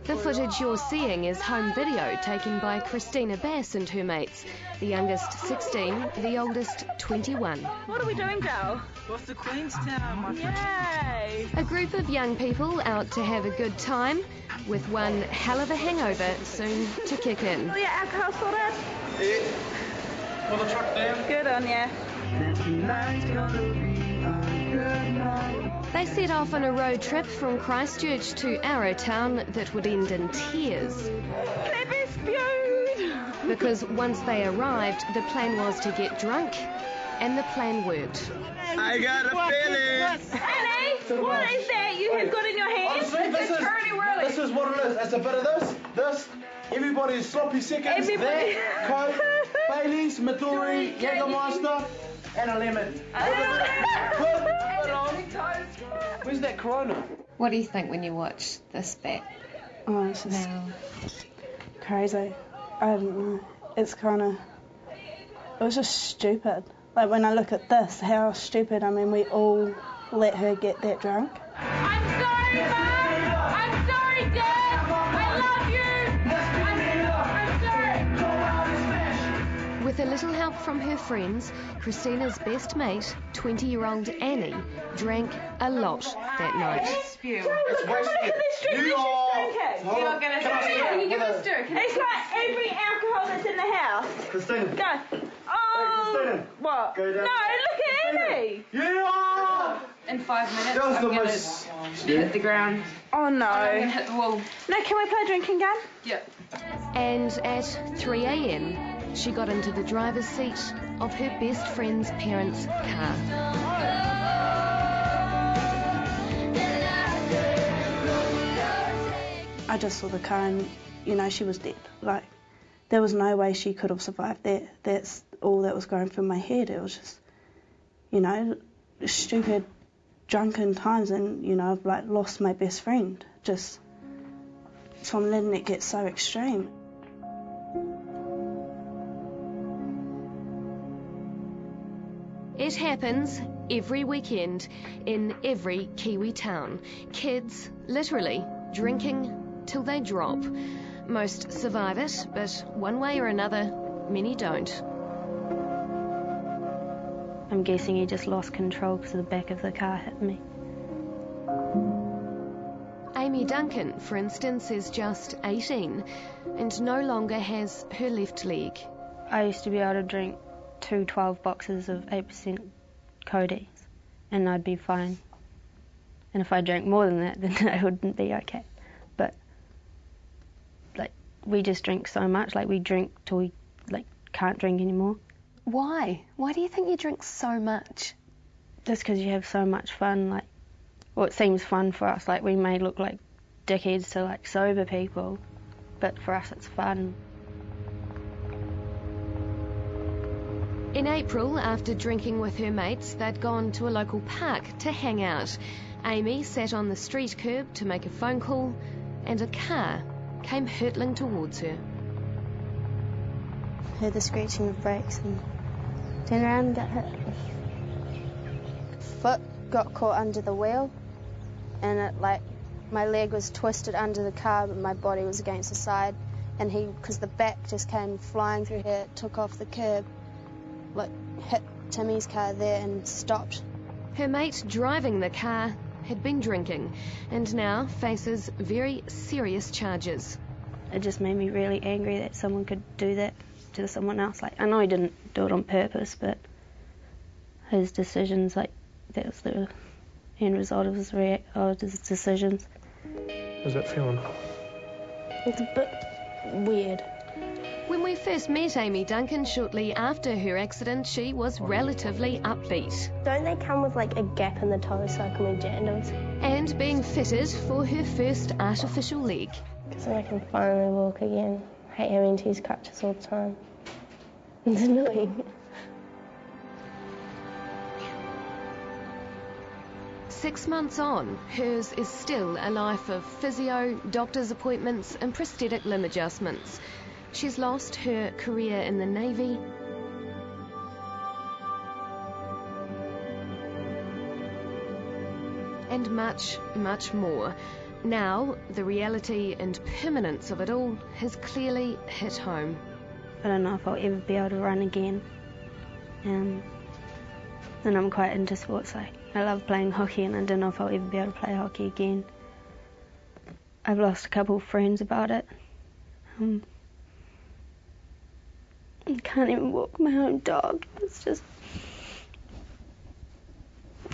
The footage you're seeing is home video taken by Christina Bass and her mates. The youngest 16, the oldest 21. What are we doing, Joe? What's the Queenstown? Yay! A group of young people out to have a good time, with one hell of a hangover soon to kick in. Oh yeah, alcohol sorted? Yeah. Pull the truck down. Good on ya. They set off on a road trip from Christchurch to Arrowtown that would end in tears. They be spewed! Because once they arrived, the plan was to get drunk, and the plan worked. I got a feeling. Annie, what is that you have got in your hand? Honestly, this is what it is. It's a bit of this. Everybody's sloppy seconds. Everybody. That, Coke, Baileys, Midori, Jägermeister, and a lemon. Where's that Corona? What do you think when you watch this back? Oh, it's just now? crazy. I don't know. It's kind of... It was just stupid. Like, when I look at this, how stupid. I mean, we all let her get that drunk. I'm sorry, Mum! I'm sorry, Dad! I love you! I'm sorry! With a little help from her friends, Christina's best mate, 20-year-old Annie, drank a lot that night. It's wasted. You are... You're not gonna Can you give us It's like every alcohol that's in the house. Christina. Go. Oh! Christina. What? Go No, down. look at Annie! Yeah! In 5 minutes, That was I'm the gonna most... hit the ground. Oh no. I'm gonna hit the wall. No, can we play a drinking game? Yep. And at 3 a.m, she got into the driver's seat of her best friend's parents' car. I just saw the car and, you know, she was dead. Like, there was no way she could have survived that. That's all that was going through my head. It was just, you know, stupid, drunken times, and, you know, I've, like, lost my best friend just from letting it get so extreme. It happens every weekend in every Kiwi town. Kids, literally, drinking till they drop. Most survive it, but one way or another, many don't. I'm guessing he just lost control because the back of the car hit me. Amy Duncan, for instance, is just 18 and no longer has her left leg. I used to be able to drink 2 12 boxes of 8% codeine and I'd be fine. And if I drank more than that, then I wouldn't be okay. But, like, we just drink so much. Like, we drink till we, like, can't drink anymore. Why? Why do you think you drink so much? Just because you have so much fun, like, well, it seems fun for us. Like, we may look like dickheads to, like, sober people, but for us it's fun. In April, after drinking with her mates, they'd gone to a local park to hang out. Amy sat on the street curb to make a phone call, and a car came hurtling towards her. Heard the screeching of brakes and turned around and got hit. Foot got caught under the wheel, and it, like, my leg was twisted under the car, but my body was against the side, and because the back just came flying through here, it took off the curb, like, hit Timmy's car there and stopped. Her mate driving the car had been drinking and now faces very serious charges. It just made me really angry that someone could do that to someone else. Like, I know he didn't do it on purpose, but his decisions, like, that was the end result of his decisions. How's that feeling? It's a bit weird. When we first met Amy Duncan shortly after her accident, she was relatively upbeat. Don't they come with, like, a gap in the toe so I can wear jandals? And being fitted for her first artificial leg. Because then I can finally walk again. I hate having to use crutches all the time. It's annoying. 6 months on, hers is still a life of physio, doctor's appointments and prosthetic limb adjustments. She's lost her career in the Navy, and much, much more. Now, the reality and permanence of it all has clearly hit home. I don't know if I'll ever be able to run again. And I'm quite into sports. I love playing hockey, and I don't know if I'll ever be able to play hockey again. I've lost a couple of friends about it. I can't even walk my own dog. It's just...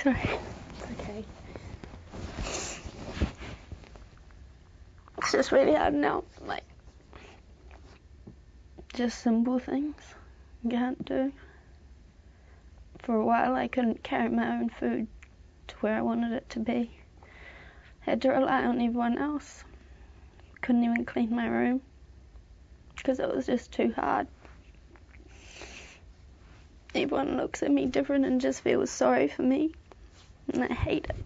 Sorry. It's okay. It's just really hard now. Like, just simple things you can't do. For a while I couldn't carry my own food to where I wanted it to be. Had to rely on everyone else. Couldn't even clean my room because it was just too hard. Everyone looks at me different and just feels sorry for me, and I hate it.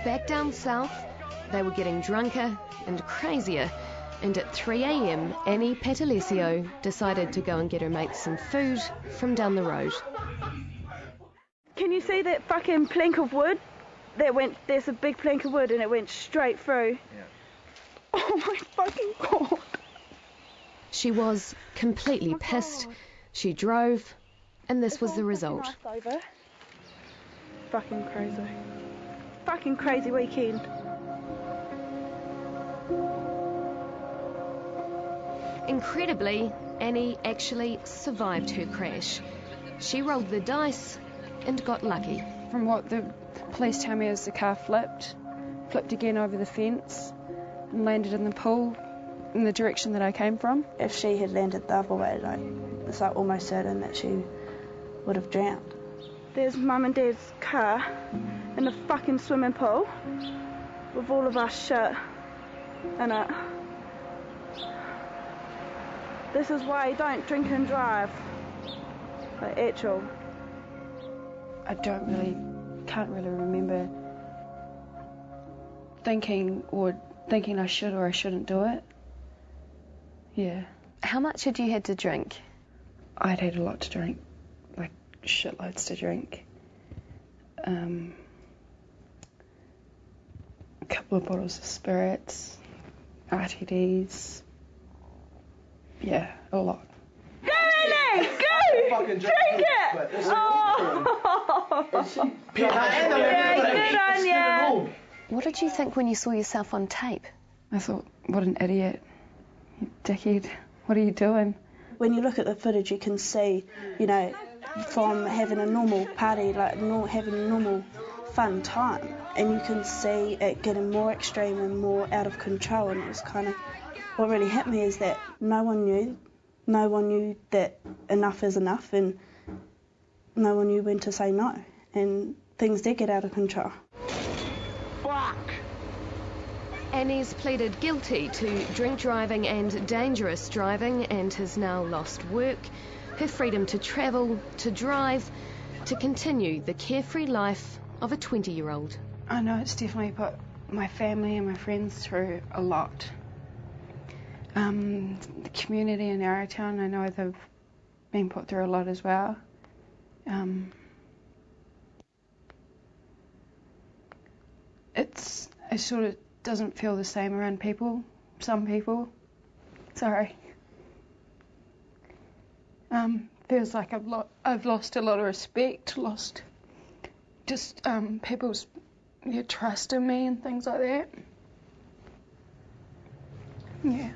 Back down south, they were getting drunker and crazier, and at 3 a.m, Annie Patalesio decided to go and get her mates some food from down the road. Can you see that fucking plank of wood? There's a big plank of wood and it went straight through. Yeah. Oh my fucking God. She was completely pissed. She drove, and this was the result. Fucking crazy. Fucking crazy weekend. Incredibly, Annie actually survived her crash. She rolled the dice and got lucky. From what the police tell me is the car flipped again over the fence and landed in the pool in the direction that I came from. If she had landed the other way, it's like almost certain that she would have drowned. There's Mum and Dad's car in the fucking swimming pool with all of our shit in it. This is why you don't drink and drive. Like, actual. I can't really remember thinking I should or I shouldn't do it. Yeah. How much had you had to drink? I'd had a lot to drink, like shitloads to drink. A couple of bottles of spirits, RTDs. Yeah, a lot. Go in there! Go! Drink it! Oh! Good on ya! What did you think when you saw yourself on tape? I thought, what an idiot. You dickhead. What are you doing? When you look at the footage, you can see, from having a normal party, having a normal fun time, and you can see it getting more extreme and more out of control. And it was kind of, what really hit me is that no one knew that enough is enough, and no one knew when to say no, and things did get out of control. Fuck! Annie's pleaded guilty to drink driving and dangerous driving and has now lost work, her freedom to travel, to drive, to continue the carefree life of a 20-year-old. I know it's definitely put my family and my friends through a lot. The community in Arrowtown, I know they've been put through a lot as well. It sort of doesn't feel the same around some people. Sorry. Feels like I've lost a lot of respect, lost just people's trust in me and things like that. Yeah.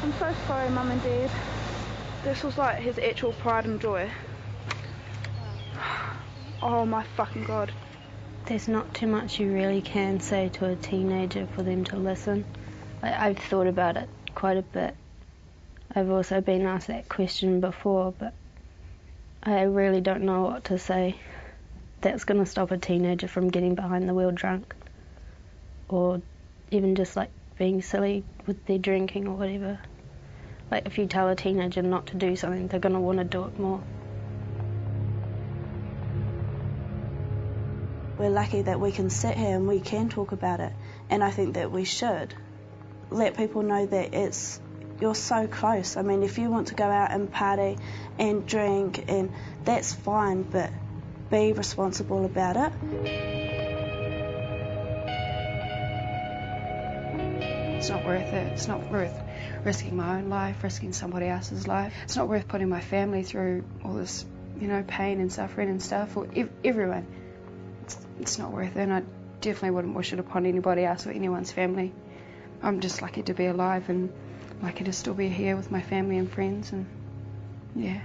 I'm so sorry, Mum and Dad. This was like his actual pride and joy. Oh my fucking God. There's not too much you really can say to a teenager for them to listen. I've thought about it quite a bit. I've also been asked that question before, but I really don't know what to say that's going to stop a teenager from getting behind the wheel drunk, or even just like being silly with their drinking or whatever. Like, if you tell a teenager not to do something, they're going to want to do it more. We're lucky that we can sit here and we can talk about it, and I think that we should. let people know that you're so close. I mean, if you want to go out and party and drink, and that's fine, but be responsible about it. It's not worth it. It's not worth risking my own life, risking somebody else's life. It's not worth putting my family through all this, you know, pain and suffering and stuff, or everyone. It's not worth it, and I definitely wouldn't wish it upon anybody else or anyone's family. I'm just lucky to be alive and lucky to still be here with my family and friends, and yeah.